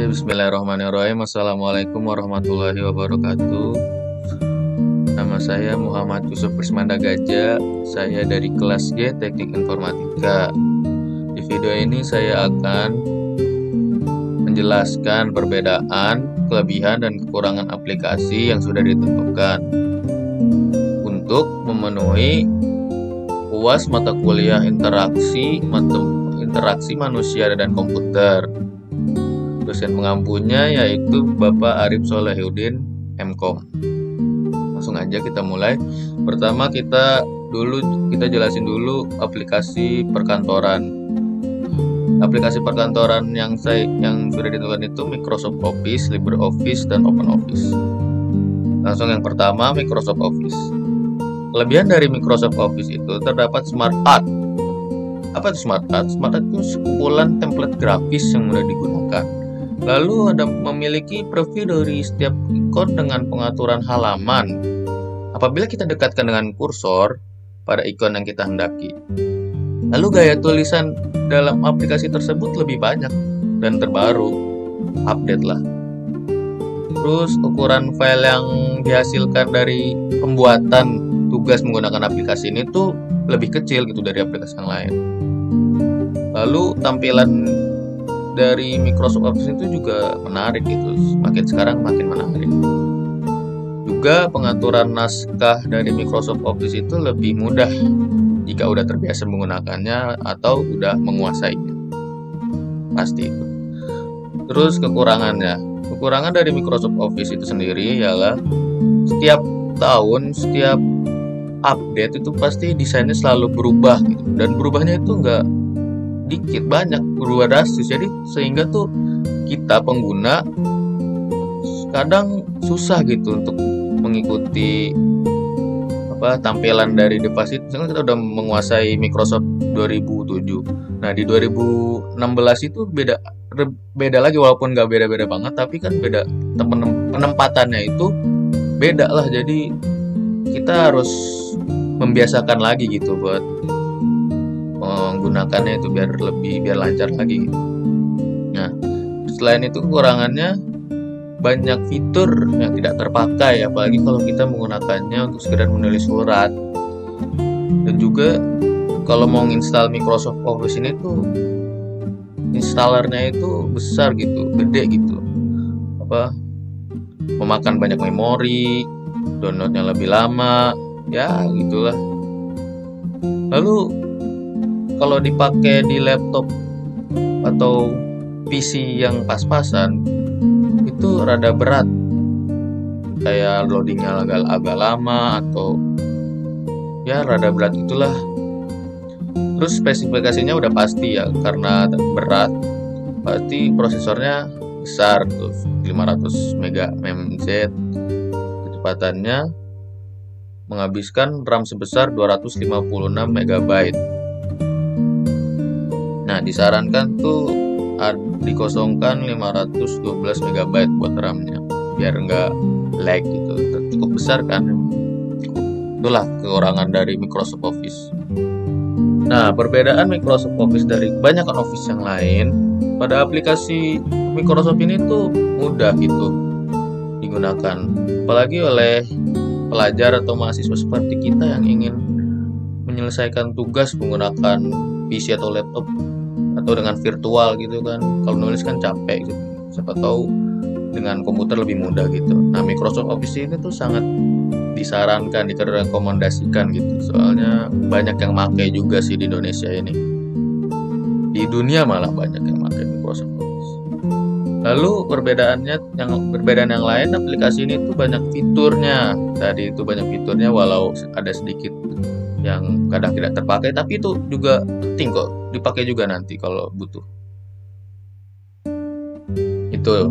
Bismillahirrahmanirrahim. Assalamualaikum warahmatullahi wabarakatuh. Nama saya Muhammad Yusuf Prismanda Gajah. Saya dari kelas G Teknik Informatika. Di video ini saya akan menjelaskan perbedaan, kelebihan, dan kekurangan aplikasi yang sudah ditentukan untuk memenuhi UAS mata kuliah interaksi manusia dan komputer. Dosen pengampunya yaitu Bapak Arif Solehuddin, MKom. Langsung aja kita mulai. Pertama kita jelasin dulu aplikasi perkantoran. Aplikasi perkantoran yang sudah ditentukan itu Microsoft Office, LibreOffice, dan OpenOffice. Langsung yang pertama, Microsoft Office. Kelebihan dari Microsoft Office itu terdapat Smart Art. Apa itu Smart Art? Smart Art itu sekumpulan template grafis yang mudah digunakan. Lalu memiliki preview dari setiap ikon dengan pengaturan halaman. Apabila kita dekatkan dengan kursor pada ikon yang kita hendaki. Lalu gaya tulisan dalam aplikasi tersebut lebih banyak dan terbaru, update lah. Terus ukuran file yang dihasilkan dari pembuatan tugas menggunakan aplikasi ini tuh lebih kecil gitu dari aplikasi yang lain. Lalu tampilan dari Microsoft Office itu juga menarik gitu, sekarang makin menarik. Juga pengaturan naskah dari Microsoft Office itu lebih mudah jika udah terbiasa menggunakannya atau udah menguasainya. Pasti itu. Terus kekurangan dari Microsoft Office itu sendiri ialah setiap tahun, setiap update itu pasti desainnya selalu berubah gitu, dan berubahnya itu enggak dikit, banyak, berubah drastis. Jadi sehingga tuh kita pengguna kadang susah gitu untuk mengikuti tampilan dari device itu. Misalnya kita udah menguasai Microsoft 2007. Nah, di 2016 itu beda lagi, walaupun nggak beda-beda banget, tapi kan beda, penempatannya itu beda lah. Jadi kita harus membiasakan lagi gitu buat menggunakannya itu biar lancar lagi. Nah, selain itu kekurangannya banyak fitur yang tidak terpakai, apalagi kalau kita menggunakannya untuk sekedar menulis surat. Dan juga kalau mau install Microsoft Office ini tuh installernya itu besar gitu, gede gitu. Memakan banyak memori, downloadnya lebih lama, ya gitulah. Lalu kalau dipakai di laptop atau PC yang pas-pasan itu rada berat, kayak loadingnya agak lama atau ya rada berat itulah. Terus spesifikasinya udah pasti ya, karena berat berarti prosesornya besar tuh, 500 MHz, kecepatannya menghabiskan RAM sebesar 256 MB. Nah, disarankan tuh dikosongkan 512 MB buat RAM-nya biar nggak lag gitu. Cukup besar kan. Itulah kekurangan dari Microsoft Office. Nah, perbedaan Microsoft Office dari kebanyakan Office yang lain, pada aplikasi Microsoft ini tuh mudah gitu digunakan, apalagi oleh pelajar atau mahasiswa seperti kita yang ingin menyelesaikan tugas menggunakan PC atau laptop atau dengan virtual gitu kan. Kalau nulis kan capek gitu. Siapa tahu dengan komputer lebih mudah gitu. Nah, Microsoft Office ini tuh sangat disarankan, direkomendasikan gitu. Soalnya banyak yang pakai juga sih di Indonesia ini. Di dunia malah banyak yang pakai Microsoft Office. Lalu perbedaan yang lain, aplikasi ini tuh banyak fiturnya. Tadi itu banyak fiturnya, walau ada sedikit yang kadang tidak terpakai, tapi itu juga penting kok dipakai juga nanti kalau butuh. Itu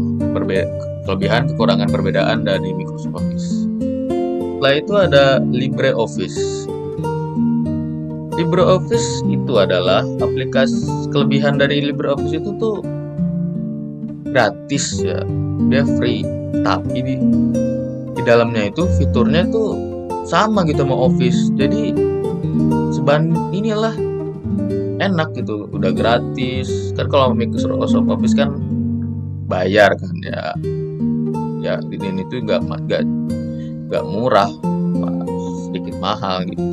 kelebihan, kekurangan, perbedaan dari Microsoft Office. Setelah itu ada LibreOffice. LibreOffice itu adalah aplikasi, kelebihan dari LibreOffice itu tuh gratis ya, dia free, tapi di dalamnya itu fiturnya tuh sama gitu sama Office. Jadi inilah enak gitu, udah gratis kan. Kalau Microsoft Office kan bayar kan ya ini tuh nggak murah, sedikit mahal gitu.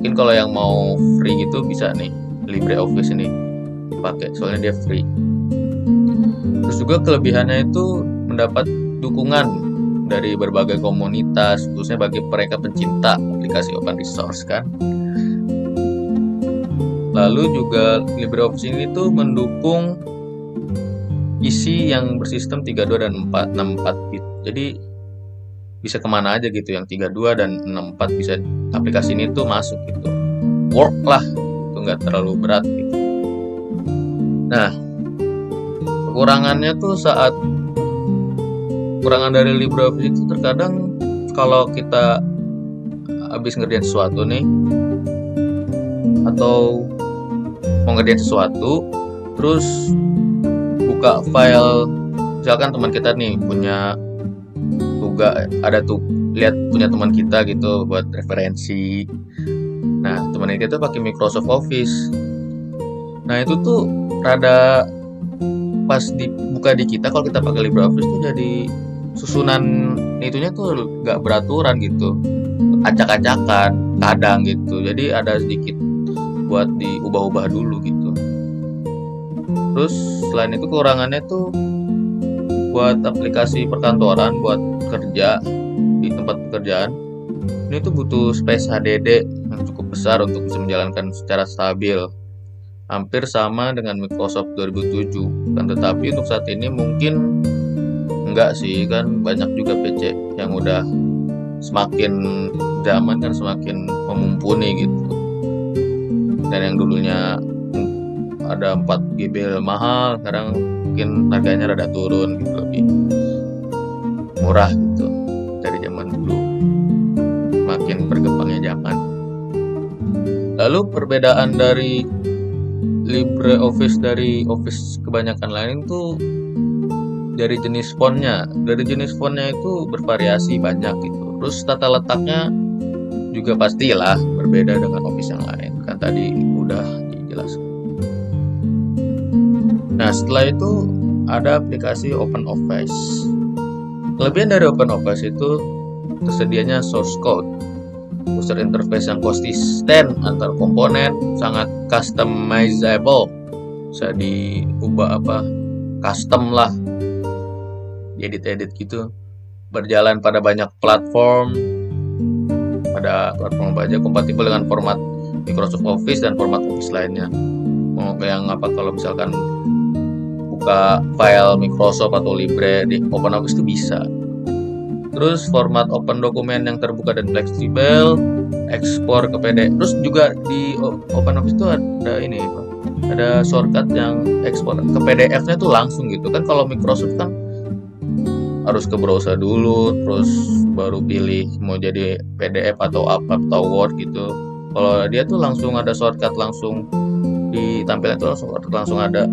Mungkin kalau yang mau free gitu bisa nih LibreOffice ini dipakai, soalnya dia free. Terus juga kelebihannya itu mendapat dukungan dari berbagai komunitas, khususnya bagi mereka pencinta aplikasi open resource kan. Lalu juga LibreOffice ini tuh mendukung PC yang bersistem 32 dan 64 bit. Jadi bisa kemana aja gitu, yang 32 dan 64 bisa aplikasi ini tuh masuk gitu. Work lah, itu nggak terlalu berat gitu. Nah, kekurangannya tuh kekurangan dari LibreOffice itu terkadang kalau kita habis ngerjain sesuatu nih, atau mau ngerjain sesuatu, terus buka file, misalkan teman kita nih punya lihat punya teman kita gitu buat referensi. Nah, teman kita pakai Microsoft Office. Nah, itu tuh rada pas dibuka di kita, kalau kita pakai LibreOffice tuh jadi susunan itunya tuh gak beraturan gitu, acak-acakan kadang gitu. Jadi ada sedikit buat diubah-ubah dulu gitu. Terus selain itu kekurangannya tuh buat aplikasi perkantoran, buat kerja di tempat pekerjaan, ini tuh butuh space HDD yang cukup besar untuk bisa menjalankan secara stabil. Hampir sama dengan Microsoft 2007. Kan tetapi untuk saat ini mungkin enggak sih, kan banyak juga PC yang udah semakin zaman kan semakin memumpuni gitu. Dan yang dulunya ada 4 GB mahal, sekarang mungkin harganya rada turun gitu, lebih murah gitu dari zaman dulu, makin berkembangnya zaman. Lalu perbedaan dari LibreOffice dari Office kebanyakan lain itu dari jenis fontnya. Dari jenis fontnya itu bervariasi banyak gitu. Terus tata letaknya juga pastilah berbeda dengan Office yang lain, kan tadi udah dijelaskan. Nah, setelah itu ada aplikasi OpenOffice. Kelebihan dari OpenOffice itu tersedianya source code, user interface yang konsisten antar komponen, sangat customizable, bisa diubah custom lah, diedit-edit gitu, berjalan pada banyak platform, pada platform apa aja, kompatibel dengan format Microsoft Office dan format Office lainnya. Mau yang kalau misalkan buka file Microsoft atau Libre di OpenOffice itu bisa. Terus format open dokumen yang terbuka dan fleksibel, ekspor ke PDF. Terus juga di OpenOffice itu ada shortcut yang ekspor ke PDF-nya tuh langsung gitu kan. Kalau Microsoft kan harus ke browser dulu, terus baru pilih mau jadi PDF atau atau Word gitu. Kalau dia tuh langsung ada shortcut, langsung ditampilkan tuh langsung ada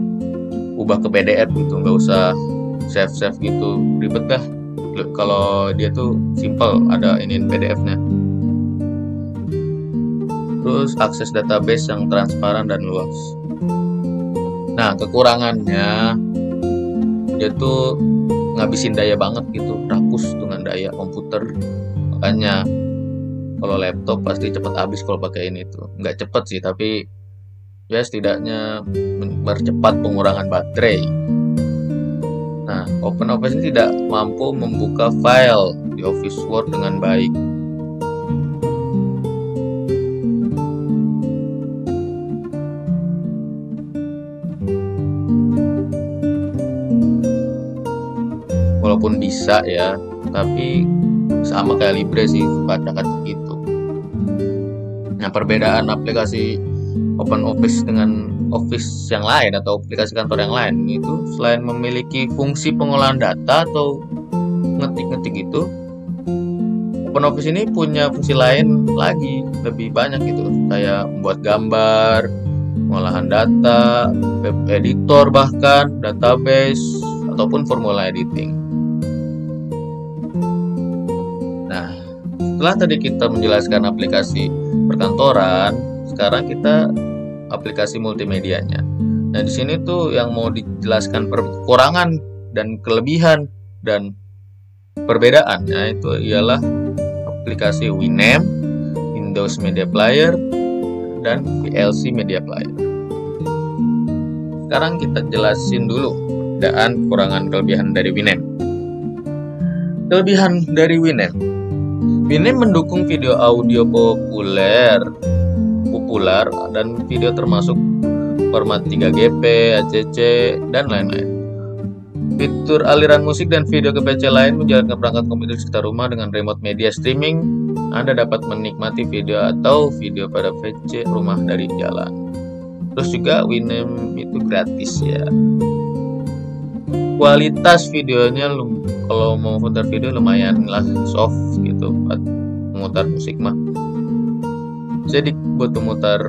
ubah ke PDF gitu, nggak usah save gitu, ribet dah. Kalau dia tuh simple, ada PDF-nya. Terus akses database yang transparan dan luas. Nah, kekurangannya dia tuh ngabisin daya banget gitu, rakus dengan daya komputer. Makanya kalau laptop pasti cepat habis kalau pakai ini tuh. Nggak cepat sih, tapi ya setidaknya mempercepat pengurangan baterai. Nah, OpenOffice ini tidak mampu membuka file di Office Word dengan baik. Walaupun bisa ya, tapi sama kayak Libre sih, suka acak-acak gitu. Nah, perbedaan aplikasi OpenOffice dengan Office yang lain atau aplikasi kantor yang lain itu, selain memiliki fungsi pengolahan data atau ngetik-ngetik gitu, OpenOffice ini punya fungsi lain lagi, lebih banyak gitu, kayak membuat gambar, pengolahan data, web editor, bahkan database ataupun formula editing. Nah, setelah tadi kita menjelaskan aplikasi perkantoran, sekarang kita aplikasi multimedianya. Nah, di sini tuh yang mau dijelaskan kekurangan dan kelebihan dan perbedaannya itu ialah aplikasi Winamp, Windows Media Player, dan VLC Media Player. Sekarang kita jelasin dulu perbedaan, kekurangan, kelebihan dari Winamp. Kelebihan dari Winamp. Winamp mendukung video audio populer dan video termasuk format 3GP, ACC, dan lain-lain. Fitur aliran musik dan video ke PC lain menjalankan perangkat komputer di sekitar rumah dengan remote media streaming. Anda dapat menikmati video atau video pada PC rumah dari jalan. Terus juga Winamp itu gratis ya. Kualitas videonya kalau mau putar video lumayan lah soft gitu buat memutar musik mah. Jadi buat memutar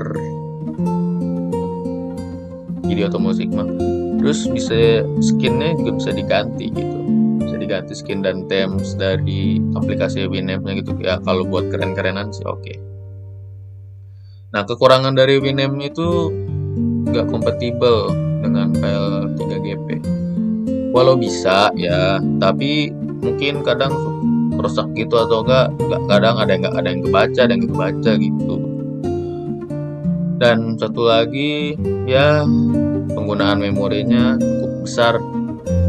video atau musik mah. Terus bisa skinnya juga bisa diganti gitu. Bisa diganti skin dan themes dari aplikasi Winamp-nya gitu ya. Kalau buat keren-kerenan sih oke. Nah, kekurangan dari Winamp itu nggak kompatibel dengan file 3GP. Walau bisa ya, tapi mungkin kadang rusak gitu atau enggak kadang ada yang kebaca, ada yang kebaca gitu. Dan satu lagi ya, penggunaan memorinya cukup besar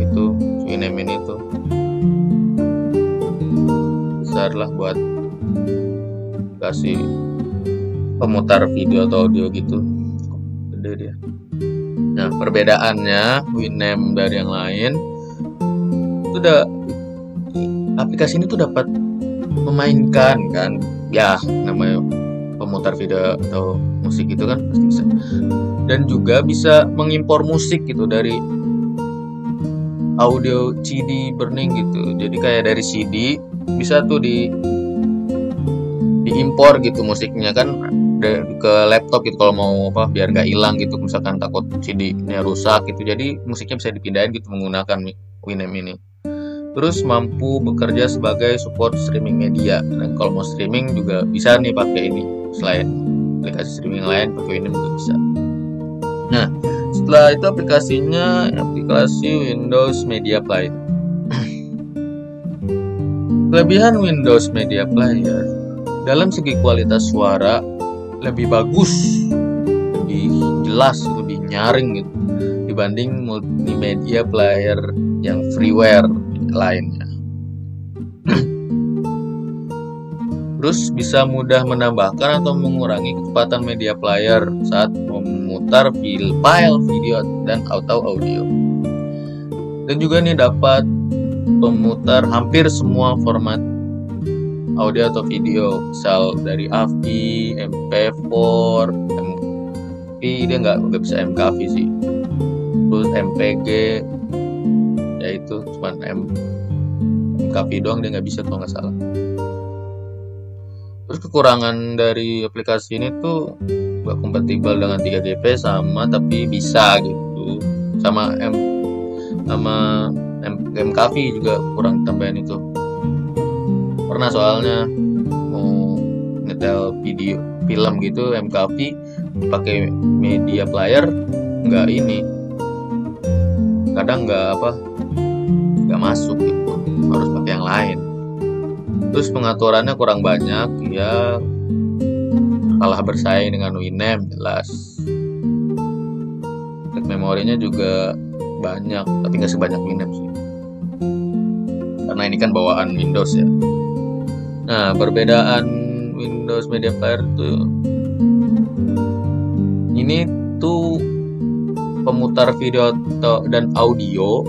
gitu. Winamp ini tuh besar lah buat kasih pemutar video atau audio gitu, gede dia. Nah, perbedaannya Winamp dari yang lain itu aplikasi ini tuh dapat memainkan kan ya, namanya pemutar video atau musik itu kan pasti bisa, dan juga bisa mengimpor musik gitu dari audio CD burning gitu. Jadi kayak dari CD bisa tuh diimpor gitu musiknya kan ke laptop gitu kalau mau biar gak hilang gitu, misalkan takut CD-nya rusak gitu. Jadi musiknya bisa dipindahin gitu menggunakan Winamp ini. Terus mampu bekerja sebagai support streaming media. Dan kalau mau streaming juga bisa nih pakai ini. Selain aplikasi streaming lain, pakai Winamp juga bisa. Nah, setelah itu aplikasi Windows Media Player. Kelebihan Windows Media Player dalam segi kualitas suara lebih bagus, lebih jelas, lebih nyaring gitu dibanding multimedia player yang freeware lainnya. Terus bisa mudah menambahkan atau mengurangi kecepatan media player saat memutar file video dan audio. Dan juga nih dapat memutar hampir semua format audio atau video, misal dari AVI, MP4, tapi dia nggak bisa MKV sih. Terus MPG, yaitu cuma MKV doang, dia nggak bisa kalau nggak salah. Terus kekurangan dari aplikasi ini tuh nggak kompatibel dengan 3GP tapi bisa gitu, sama MKV juga kurang tambahan itu. Pernah soalnya mau nyetel film gitu MKV pakai media player kadang nggak masuk gitu, harus pakai yang lain. Terus pengaturannya kurang banyak ya, kalah bersaing dengan Winamp jelas. Memorinya juga banyak tapi nggak sebanyak Winamp sih, karena ini kan bawaan Windows ya. Nah, perbedaan Windows Media Player tuh ini tuh pemutar video dan audio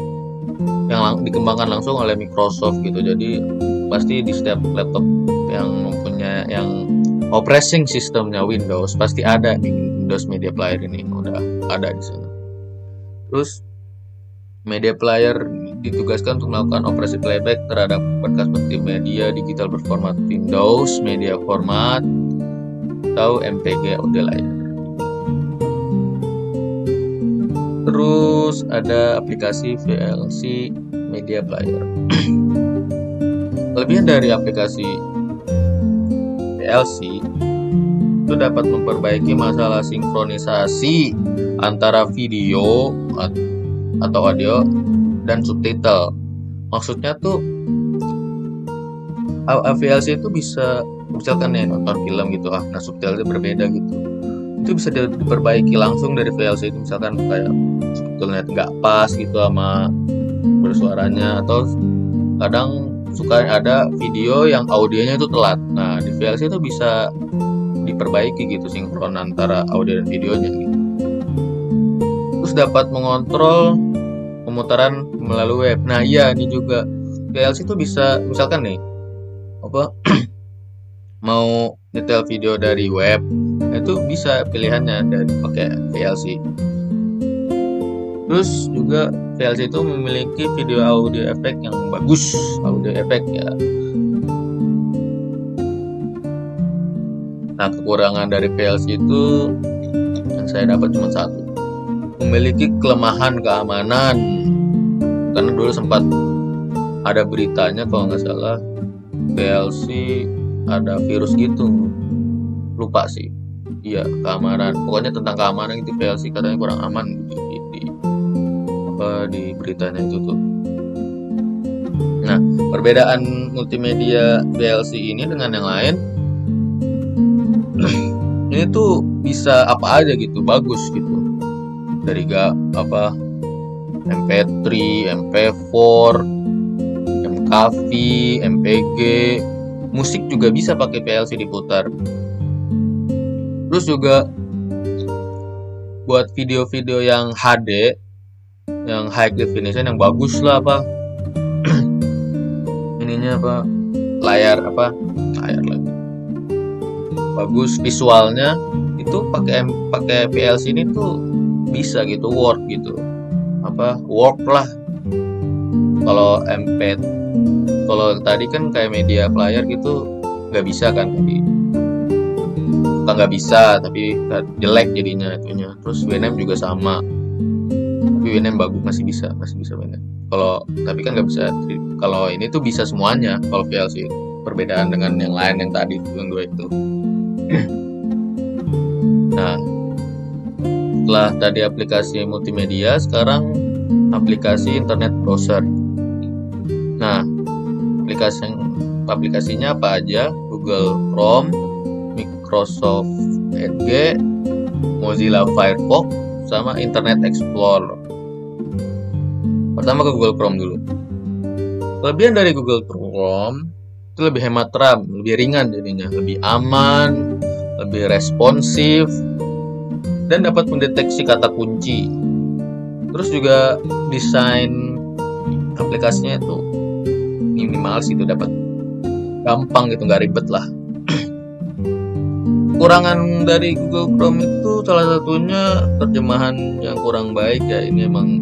yang dikembangkan langsung oleh Microsoft gitu. Jadi pasti di setiap laptop yang mempunyai yang operating sistemnya Windows pasti ada di Windows Media Player ini, udah ada di sana. Terus Media Player ditugaskan untuk melakukan operasi playback terhadap berkas multimedia digital berformat Windows Media Format atau MPG audio layer. Terus ada aplikasi VLC Media Player. Kelebihan dari aplikasi VLC itu dapat memperbaiki masalah sinkronisasi antara video atau audio dan subtitle. Maksudnya tuh VLC itu bisa, misalkan nih nonton film gitu, nah subtitlenya berbeda gitu, itu bisa diperbaiki langsung dari VLC itu. Misalkan kayak subtitlenya nggak pas gitu sama bersuaranya, atau kadang suka ada video yang audionya itu telat. Nah di VLC itu bisa diperbaiki gitu, sinkron antara audio dan videonya gitu. Terus dapat mengontrol pemutaran melalui web. Nah iya, ini juga VLC itu bisa, misalkan nih mau nyetel video dari web, itu bisa pilihannya dari pakai VLC. Terus juga VLC itu memiliki video audio efek yang bagus, audio efek ya. Nah kekurangan dari VLC itu yang saya dapat cuma satu, memiliki kelemahan keamanan. Karena dulu sempat ada beritanya kalau nggak salah VLC ada virus gitu, lupa sih. Iya, keamanan, pokoknya tentang keamanan itu VLC katanya kurang aman di beritanya itu tuh. Nah perbedaan multimedia VLC ini dengan yang lain, ini tuh bisa apa aja gitu, bagus gitu, dari MP3, MP4, MKV, MPG, musik juga bisa pakai VLC diputar. Terus juga buat video-video yang HD, yang high definition, yang bagus lah ininya layar lagi bagus visualnya, itu pakai VLC ini tuh bisa gitu, work lah. Kalau tadi kan kayak media player gitu nggak bisa kan, bukan nggak bisa tapi jelek jadinya itunya. Terus WNM juga sama, tapi WNM bagus, masih bisa WNM. Tapi kan nggak bisa. Kalau ini tuh bisa semuanya kalau VLC, perbedaan dengan yang lain yang tadi yang dua itu. Nah setelah tadi aplikasi multimedia, sekarang aplikasi internet browser. Nah aplikasinya apa aja? Google Chrome, Microsoft Edge, Mozilla Firefox, sama Internet Explorer. Pertama ke Google Chrome dulu. Kelebihan dari Google Chrome itu lebih hemat RAM, lebih ringan jadinya, lebih aman, lebih responsif, dan dapat mendeteksi kata kunci. Terus juga desain aplikasinya itu minimalis gitu, dapat gampang gitu, nggak ribet lah. Kekurangan dari Google Chrome itu salah satunya terjemahan yang kurang baik ya. Ini emang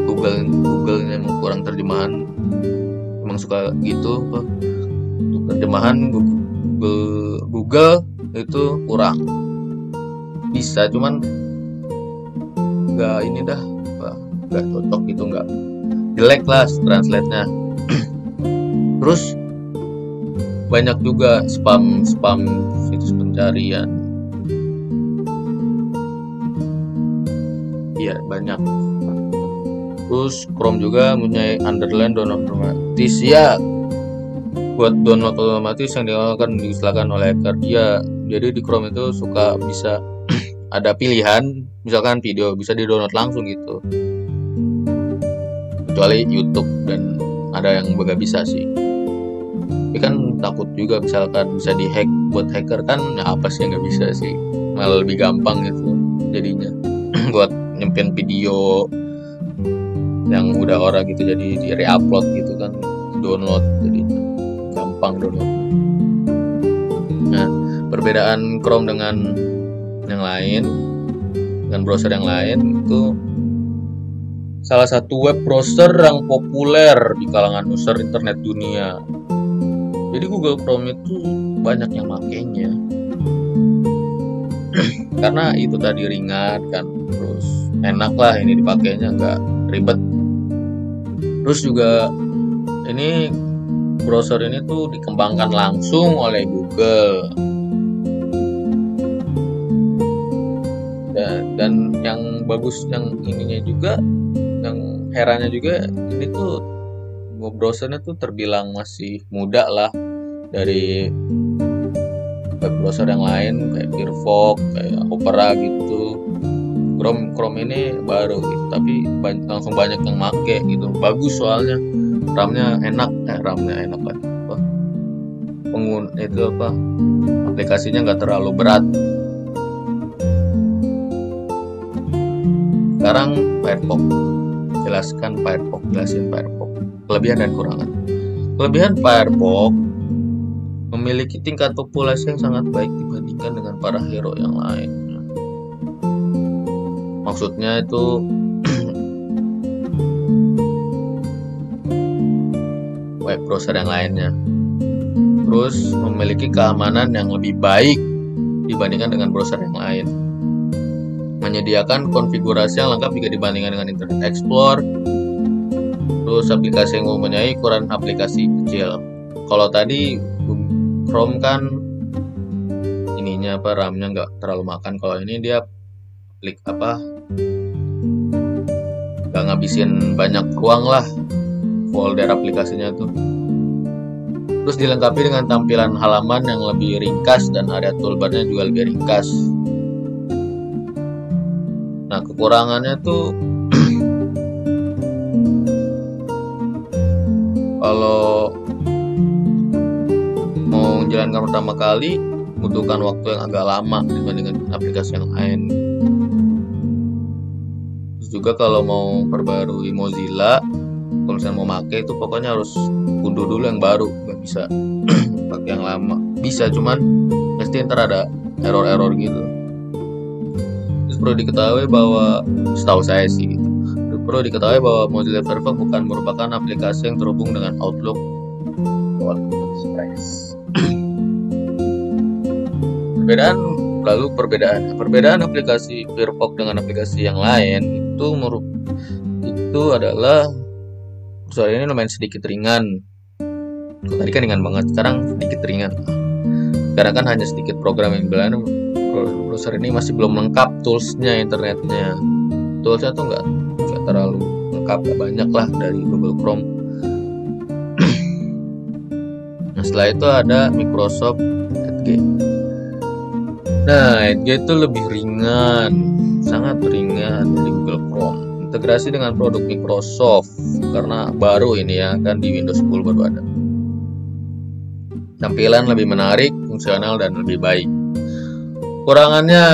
Google-nya emang kurang terjemahan, emang suka gitu. Untuk terjemahan Google itu kurang bisa, cuman nggak cocok gitu, nggak, jelek lah translate-nya. Terus banyak juga spam situs pencarian, iya banyak. Terus Chrome juga punya underline download otomatis ya, buat download otomatis yang disilakan oleh hacker. Ya, jadi di Chrome itu suka bisa ada pilihan, misalkan video bisa di-download langsung gitu, kecuali YouTube, dan ada yang nggak bisa sih. Tapi kan takut juga misalkan bisa dihack buat hacker kan, ya apa sih yang nggak bisa sih, malah lebih gampang gitu jadinya buat nyimpen video yang udah orang gitu, jadi di re-upload gitu kan, download, jadi gampang download. Nah perbedaan Chrome dengan yang lain, dengan browser yang lain, itu salah satu web browser yang populer di kalangan user internet dunia. Jadi Google Chrome itu banyak yang makainya karena itu tadi ringan kan, terus enak lah ini dipakainya, nggak ribet. Terus juga ini browser ini tuh dikembangkan langsung oleh Google, dan yang bagus yang ininya juga, yang herannya juga, ini tuh browsernya tuh terbilang masih muda lah dari web browser yang lain kayak Firefox, kayak Opera gitu. Chrome ini baru gitu, tapi langsung banyak yang make gitu. Bagus soalnya RAM-nya enak, RAM-nya enak kan. Itu apa? Aplikasinya nggak terlalu berat. Sekarang Firefox. Jelasin Firefox. Kelebihan dan kurangan. Kelebihan Firefox memiliki tingkat populasi yang sangat baik dibandingkan dengan para hero yang lain. Maksudnya itu web browser yang lainnya. Terus memiliki keamanan yang lebih baik dibandingkan dengan browser yang lain. Menyediakan konfigurasi yang lengkap jika dibandingkan dengan Internet Explorer. Terus aplikasi yang mempunyai ukuran aplikasi kecil. Kalau tadi Chrome kan ininya RAM-nya nggak terlalu makan. Kalau ini dia nggak ngabisin banyak ruang lah folder aplikasinya tuh. Terus dilengkapi dengan tampilan halaman yang lebih ringkas dan area toolbarnya juga lebih ringkas. Nah, kekurangannya tuh kalau mau menjalankan pertama kali membutuhkan waktu yang agak lama dibandingkan aplikasi yang lain. Terus juga kalau mau perbarui Mozilla, kalau misalnya mau pakai itu pokoknya harus unduh dulu yang baru, nggak bisa pakai yang lama. Bisa, cuman pasti ntar ada error gitu. Terus perlu diketahui bahwa, setahu saya sih gitu, perlu diketahui bahwa Mozilla Firefox bukan merupakan aplikasi yang terhubung dengan Outlook atau Express. Perbedaan aplikasi Firefox dengan aplikasi yang lain itu adalah browser ini lumayan sedikit ringan. Tadi kan ringan banget, sekarang sedikit ringan. Sekarang kan hanya sedikit program yang bilang browser ini masih belum lengkap toolsnya, internetnya. Toolsnya tuh nggak terlalu lengkap, gak banyak lah dari Google Chrome. Nah, setelah itu ada Microsoft Edge. Nah, Edge itu lebih ringan, sangat ringan dari Google Chrome. Integrasi dengan produk Microsoft karena baru ini ya, kan di Windows 10 baru ada. Tampilan lebih menarik, fungsional dan lebih baik. Kurangannya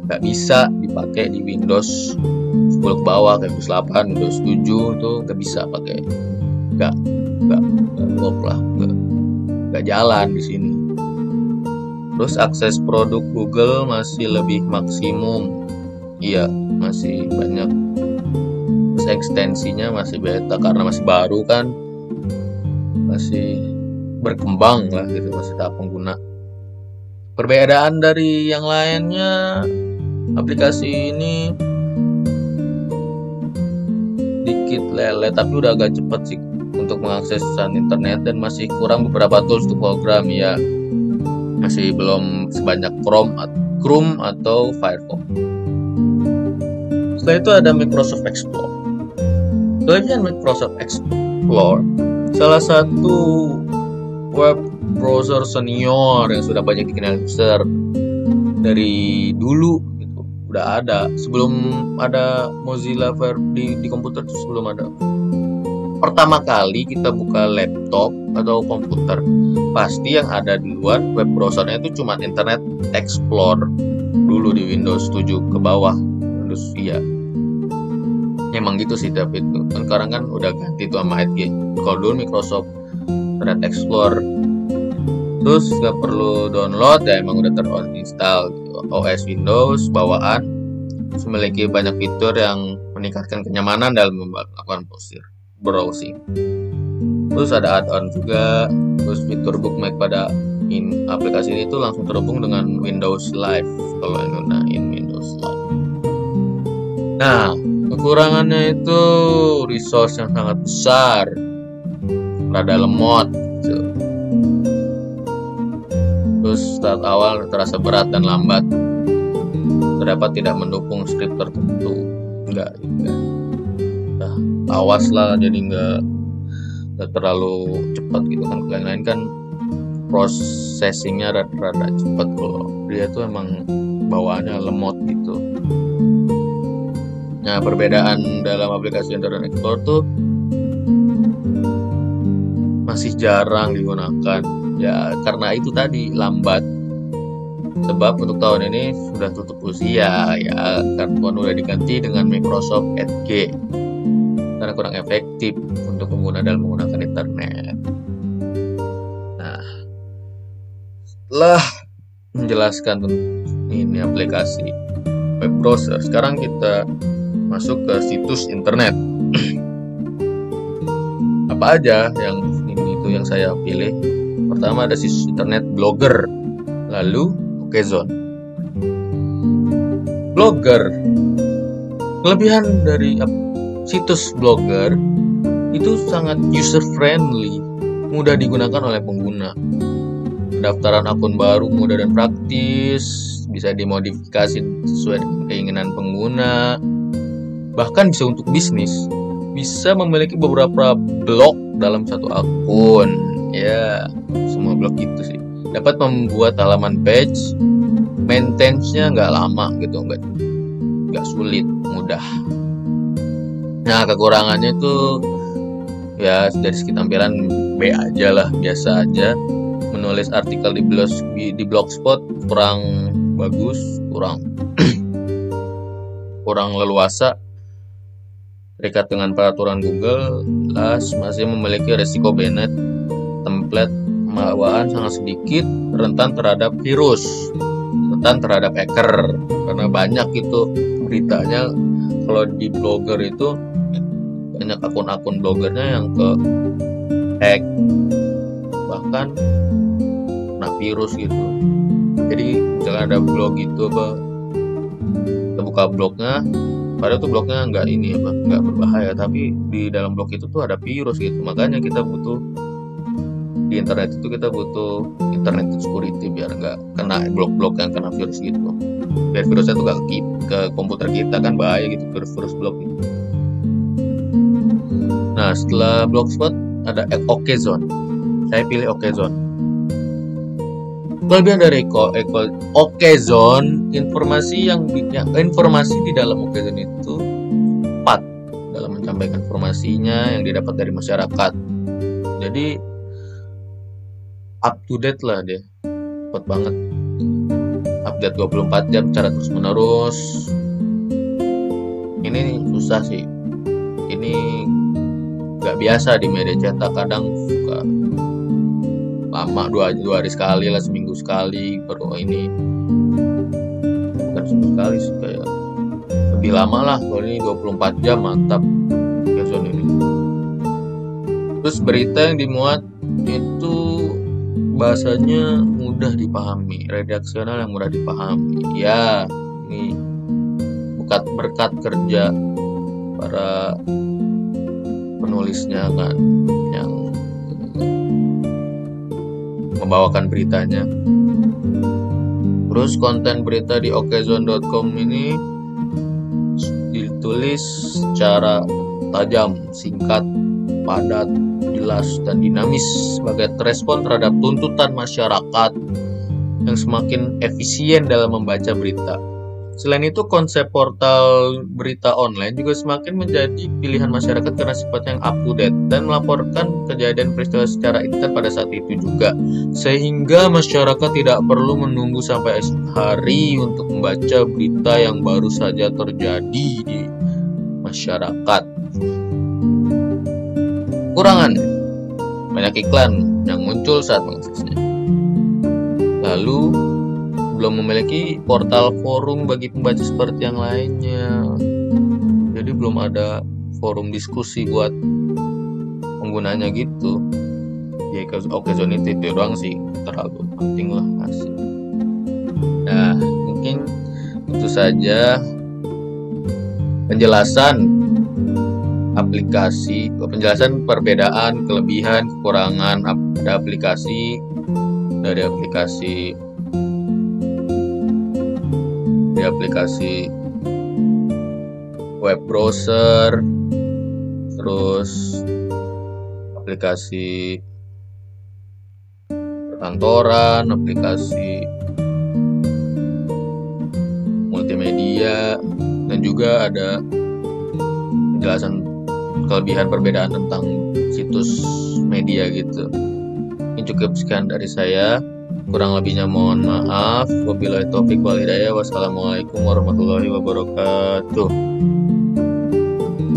nggak bisa dipakai di Windows 10 ke bawah, kayak Windows 8, Windows 7 tuh nggak bisa pakai, nggak work lah, nggak jalan di sini. Terus akses produk Google masih lebih maksimum, iya masih banyak. Terus ekstensinya masih beta karena masih baru kan, masih berkembang lah gitu, masih tahap pengguna. Perbedaan dari yang lainnya, aplikasi ini dikit lelet tapi udah agak cepat sih untuk mengakses internet, dan masih kurang beberapa tools untuk program ya, masih belum sebanyak Chrome atau Firefox. Setelah itu ada Microsoft Explorer. Kelebihan Microsoft Explorer, salah satu web browser senior yang sudah banyak dikenal user dari dulu gitu. Udah ada sebelum ada Mozilla di komputer itu, sebelum ada. Pertama kali kita buka laptop atau komputer, pasti yang ada duluan web browsernya itu cuma Internet Explorer dulu di Windows 7 ke bawah. Windows iya. Emang gitu sih, tapi itu sekarang kan udah ganti tuh sama Edge. Kalau dulu Microsoft Internet Explorer, terus nggak perlu download ya, emang udah terinstall OS Windows bawaan. Terus memiliki banyak fitur yang meningkatkan kenyamanan dalam melakukan browsing. Terus ada add-on juga. Terus fitur bookmark pada aplikasi ini tuh langsung terhubung dengan Windows Live kalau yang gunain Windows Live. Nah, kekurangannya itu resource yang sangat besar, rada lemot gitu. Terus start awal terasa berat dan lambat. terdapat tidak mendukung script tertentu. Enggak. Nah, awas lah, jadi nggak terlalu cepat gitu kan. Kalau yang lain kan processingnya rada cepat, kalau dia tuh emang bawaannya lemot gitu. Nah, perbedaan dalam aplikasi Internet Explorer tuh masih jarang digunakan ya, karena itu tadi lambat. Sebab untuk tahun ini sudah tutup usia ya, karena udah diganti dengan Microsoft Edge karena kurang efektif untuk pengguna dalam menggunakan internet. Nah, setelah menjelaskan ini aplikasi web browser, sekarang kita masuk ke situs internet. Apa aja yang itu yang saya pilih? Pertama ada situs internet Blogger, lalu Okezone. Blogger, kelebihan dari situs Blogger itu sangat user friendly, mudah digunakan oleh pengguna. Pendaftaran akun baru mudah dan praktis, bisa dimodifikasi sesuai dengan keinginan pengguna. Bahkan bisa untuk bisnis, bisa memiliki beberapa blog dalam satu akun. Ya, semua blog itu sih. Dapat membuat halaman page, maintenance-nya nggak lama gitu, nggak sulit, mudah. Nah, kekurangannya tuh ya dari segi tampilan B aja lah, biasa aja. Menulis artikel di blogspot kurang bagus, kurang leluasa. Terikat dengan peraturan Google, masih memiliki resiko banned, template bawaan sangat sedikit, rentan terhadap virus, rentan terhadap hacker, karena banyak itu beritanya. Kalau di Blogger itu banyak akun-akun blogernya yang ke hack, bahkan kena virus gitu. Jadi misalnya ada blog gitu, kita buka blognya, padahal tuh blognya nggak berbahaya, tapi di dalam blog itu tuh ada virus gitu. Makanya kita butuh di internet itu, kita butuh internet security biar nggak kena blog-blog yang kena virus gitu. Biar virusnya tuh nggak ke komputer kita, kan bahaya gitu virus blog gitu. Nah, setelah Blogspot ada Okezone. Saya pilih Okezone. Kelebihan dari Okezone, informasi di dalam Okezone itu cepat dalam menyampaikan informasinya yang didapat dari masyarakat. Jadi up to date lah dia, cepat banget. Update 24 jam secara terus menerus. Ini susah sih. Ini nggak biasa di media cetak, kadang suka lama, dua hari sekali lah, seminggu sekali baru ini. Bukan seminggu sekali sih, kayak lebih lama lah. Kalau ini 24 jam mantap Okezone ini. Terus berita yang dimuat itu bahasanya mudah dipahami, redaksional yang mudah dipahami. Ya, ini berkat kerja para penulisnya kan, yang membawakan beritanya. Terus konten berita di okezone.com ini ditulis secara tajam, singkat, padat, jelas, dan dinamis sebagai respon terhadap tuntutan masyarakat yang semakin efisien dalam membaca berita. Selain itu, konsep portal berita online juga semakin menjadi pilihan masyarakat karena sifatnya yang up to date dan melaporkan kejadian peristiwa secara instan pada saat itu juga, sehingga masyarakat tidak perlu menunggu sampai esok hari untuk membaca berita yang baru saja terjadi di masyarakat. Kurangannya, banyak iklan yang muncul saat mengaksesnya. Lalu, belum memiliki portal forum bagi pembaca seperti yang lainnya. Jadi belum ada forum diskusi buat penggunanya gitu. Ya, Okezone itu doang sih, terlalu penting lah masih. Nah, mungkin itu saja penjelasan aplikasi, penjelasan perbedaan, kelebihan, kekurangan ada aplikasi dari aplikasi di aplikasi web browser, terus aplikasi perkantoran, aplikasi multimedia, dan juga ada penjelasan kelebihan perbedaan tentang situs media gitu. Ini cukup sekian dari saya. Kurang lebihnya mohon maaf. Wabillahi taufik wal hidayah. Wassalamualaikum warahmatullahi wabarakatuh.